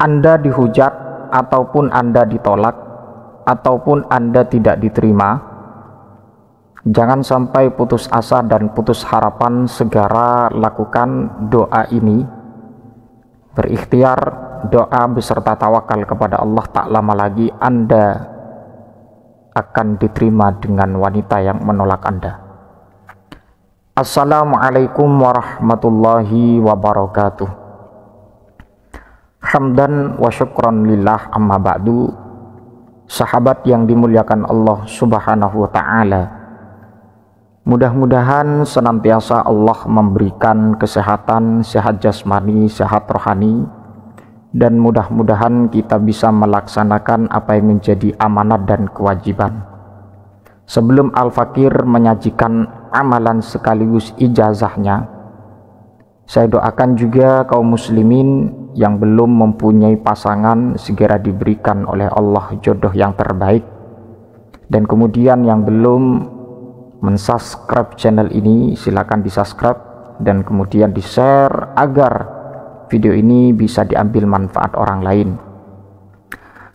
Anda dihujat ataupun Anda ditolak ataupun Anda tidak diterima, jangan sampai putus asa dan putus harapan. Segera lakukan doa ini, berikhtiar doa beserta tawakal kepada Allah. Tak lama lagi Anda akan diterima dengan wanita yang menolak Anda. Assalamualaikum warahmatullahi wabarakatuh. Hamdan wa syukran lillah, amma ba'du. Sahabat yang dimuliakan Allah subhanahu wa ta'ala, mudah-mudahan senantiasa Allah memberikan kesehatan, sehat jasmani, sehat rohani, dan mudah-mudahan kita bisa melaksanakan apa yang menjadi amanat dan kewajiban. Sebelum Al-Fakir menyajikan amalan sekaligus ijazahnya, saya doakan juga kaum muslimin yang belum mempunyai pasangan segera diberikan oleh Allah jodoh yang terbaik, dan kemudian yang belum mensubscribe channel ini silakan di-subscribe dan kemudian di-share agar video ini bisa diambil manfaat orang lain.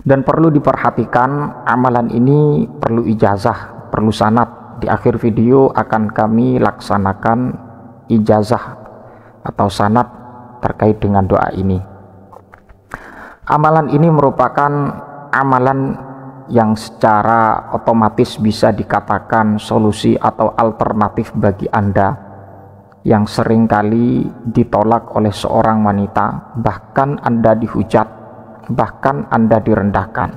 Dan perlu diperhatikan, amalan ini perlu ijazah, perlu sanad. Di akhir video akan kami laksanakan ijazah atau sanad terkait dengan doa ini. Amalan ini merupakan amalan yang secara otomatis bisa dikatakan solusi atau alternatif bagi Anda yang seringkali ditolak oleh seorang wanita, bahkan Anda dihujat, bahkan Anda direndahkan.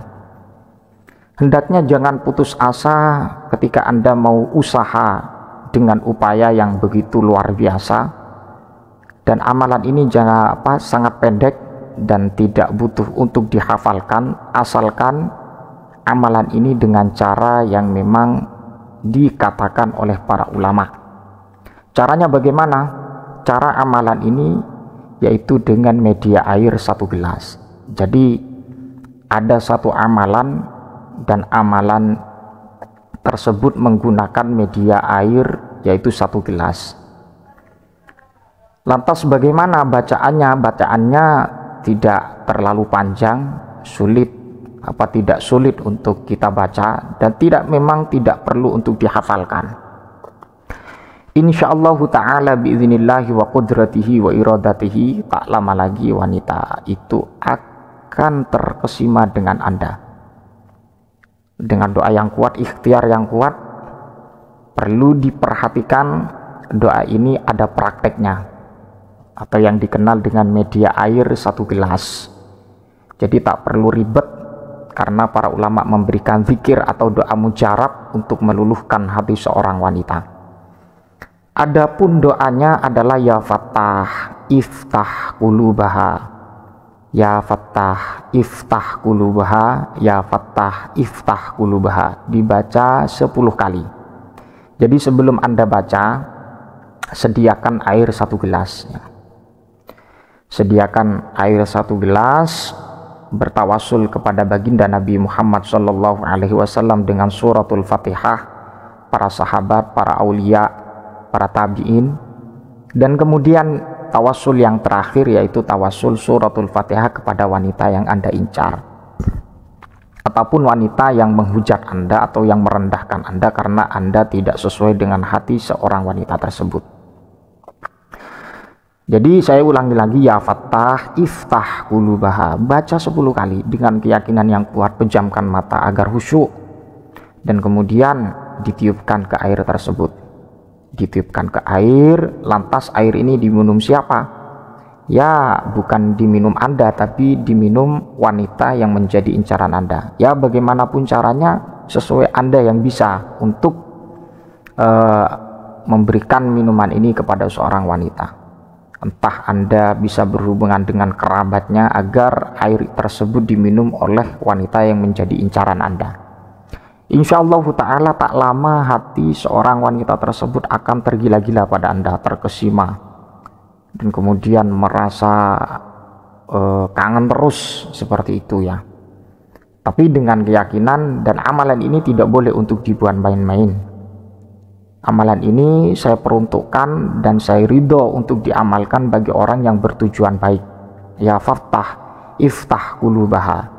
Hendaknya jangan putus asa ketika Anda mau usaha dengan upaya yang begitu luar biasa. Dan amalan ini sangat pendek dan tidak butuh untuk dihafalkan, asalkan amalan ini dengan cara yang memang dikatakan oleh para ulama. Caranya bagaimana? Cara amalan ini yaitu dengan media air 1 gelas. Jadi ada satu amalan dan amalan tersebut menggunakan media air yaitu 1 gelas. Lantas bagaimana bacaannya? Bacaannya tidak terlalu panjang, tidak sulit untuk kita baca, dan memang tidak perlu untuk dihafalkan. Insyaallah ta'ala biiznillahi wa qudratihi wa iradatihi, tak lama lagi wanita itu akan terkesima dengan Anda. Dengan doa yang kuat, ikhtiar yang kuat. Perlu diperhatikan, doa ini ada prakteknya, atau yang dikenal dengan media air 1 gelas. Jadi tak perlu ribet, karena para ulama memberikan zikir atau doa mujarab untuk meluluhkan hati seorang wanita. Adapun doanya adalah ya Fattah iftah qulubaha, ya Fattah iftah qulubaha, ya Fattah iftah qulubaha, dibaca 10 kali. Jadi sebelum Anda baca, sediakan air 1 gelas. Sediakan air 1 gelas, bertawasul kepada baginda Nabi Muhammad SAW dengan suratul Fatihah, para sahabat, para aulia, para tabi'in, dan kemudian tawasul yang terakhir yaitu tawasul suratul Fatihah kepada wanita yang Anda incar, ataupun wanita yang menghujat Anda atau yang merendahkan Anda karena Anda tidak sesuai dengan hati seorang wanita tersebut. Jadi saya ulangi lagi, ya Fattah iftah qulubaha, baca 10 kali dengan keyakinan yang kuat, pejamkan mata agar khusyuk, dan kemudian ditiupkan ke air tersebut. Ditiupkan ke air, lantas air ini diminum siapa? Ya, bukan diminum Anda, tapi diminum wanita yang menjadi incaran Anda. Ya, bagaimanapun caranya, sesuai Anda yang bisa untuk memberikan minuman ini kepada seorang wanita. Entah Anda bisa berhubungan dengan kerabatnya agar air tersebut diminum oleh wanita yang menjadi incaran Anda. Insyaallah ta'ala tak lama hati seorang wanita tersebut akan tergila-gila pada Anda, terkesima, dan kemudian merasa kangen terus seperti itu ya. Tapi dengan keyakinan, dan amalan ini tidak boleh untuk dibuat main-main. Amalan ini saya peruntukkan dan saya ridho untuk diamalkan bagi orang yang bertujuan baik. Ya Fattah iftah qulubaha.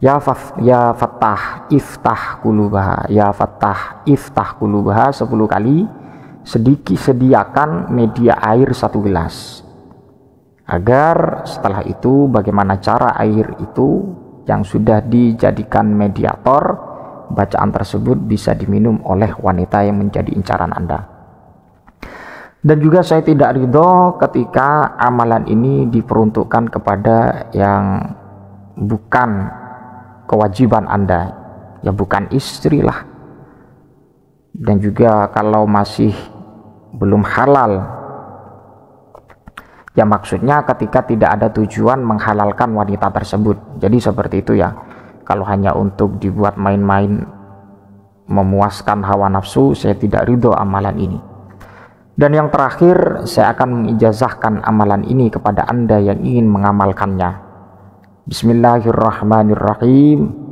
Ya Fattah iftah qulubaha. Ya Fattah iftah qulubaha 10 kali. Sediakan media air 1 gelas, agar setelah itu bagaimana cara air itu yang sudah dijadikan mediator bacaan tersebut bisa diminum oleh wanita yang menjadi incaran Anda. Dan juga saya tidak ridho ketika amalan ini diperuntukkan kepada yang bukan kewajiban Anda, ya bukan istri lah. Dan juga kalau masih belum halal, ya maksudnya ketika tidak ada tujuan menghalalkan wanita tersebut. Jadi seperti itu ya. Kalau hanya untuk dibuat main-main memuaskan hawa nafsu, saya tidak ridho amalan ini. Dan yang terakhir, saya akan mengijazahkan amalan ini kepada Anda yang ingin mengamalkannya. Bismillahirrahmanirrahim.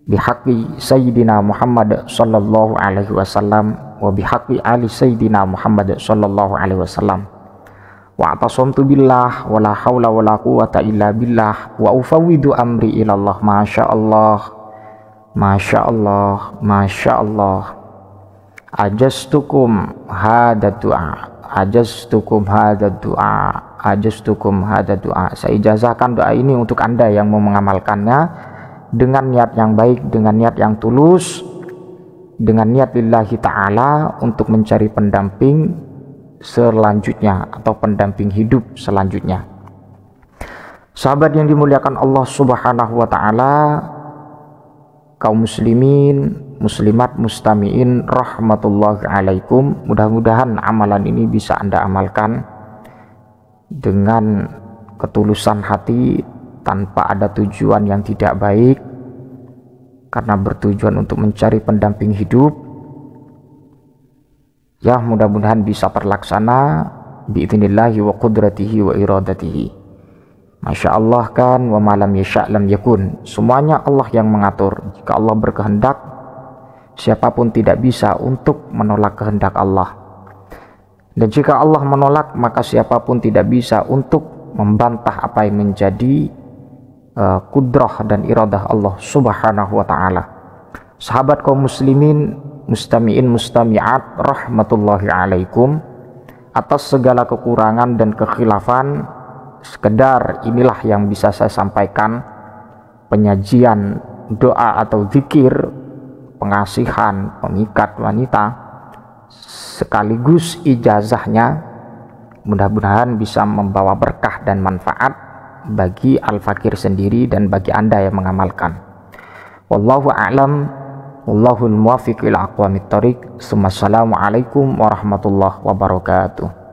Bihaqqi Sayyidina Muhammad sallallahu alaihi wasallam wa bihaqqi ali Sayyidina Muhammad sallallahu alaihi wasallam. Wa atasamtu billah wa la haula wa la quwata illa billah wa ufawwidu amri ilallah. Masya Allah, Masya Allah, Masya Allah. Ajastukum hada du'a, ajastukum hada du'a, ajastukum hada du'a. Saya ijazahkan doa ini untuk Anda yang mau mengamalkannya dengan niat yang baik, dengan niat yang tulus, dengan niat lillahi ta'ala untuk mencari pendamping selanjutnya atau pendamping hidup selanjutnya. Sahabat yang dimuliakan Allah subhanahu wa ta'ala, kaum muslimin, muslimat, mustami'in rahmatullahi alaikum. Mudah-mudahan amalan ini bisa Anda amalkan dengan ketulusan hati, tanpa ada tujuan yang tidak baik, karena bertujuan untuk mencari pendamping hidup. Ya, mudah-mudahan bisa terlaksana biidznillah wa qudratihi wa iradatihi. Masya Allah kan, wa malam yasha' lam yakun. Semuanya Allah yang mengatur. Jika Allah berkehendak, siapapun tidak bisa untuk menolak kehendak Allah. Dan jika Allah menolak, maka siapapun tidak bisa untuk membantah apa yang menjadi kudrah dan iradah Allah subhanahu wa ta'ala. Sahabat kaum muslimin, mustami'in, mustami'at rahmatullahi alaikum, atas segala kekurangan dan kekhilafan, sekedar inilah yang bisa saya sampaikan, penyajian doa atau zikir pengasihan pemikat wanita sekaligus ijazahnya. Mudah-mudahan bisa membawa berkah dan manfaat bagi al-fakir sendiri dan bagi Anda yang mengamalkan. Wallahu a'lam, wallahul muwaffiq ila aqwamit thoriq. Assalamualaikum warahmatullahi wabarakatuh.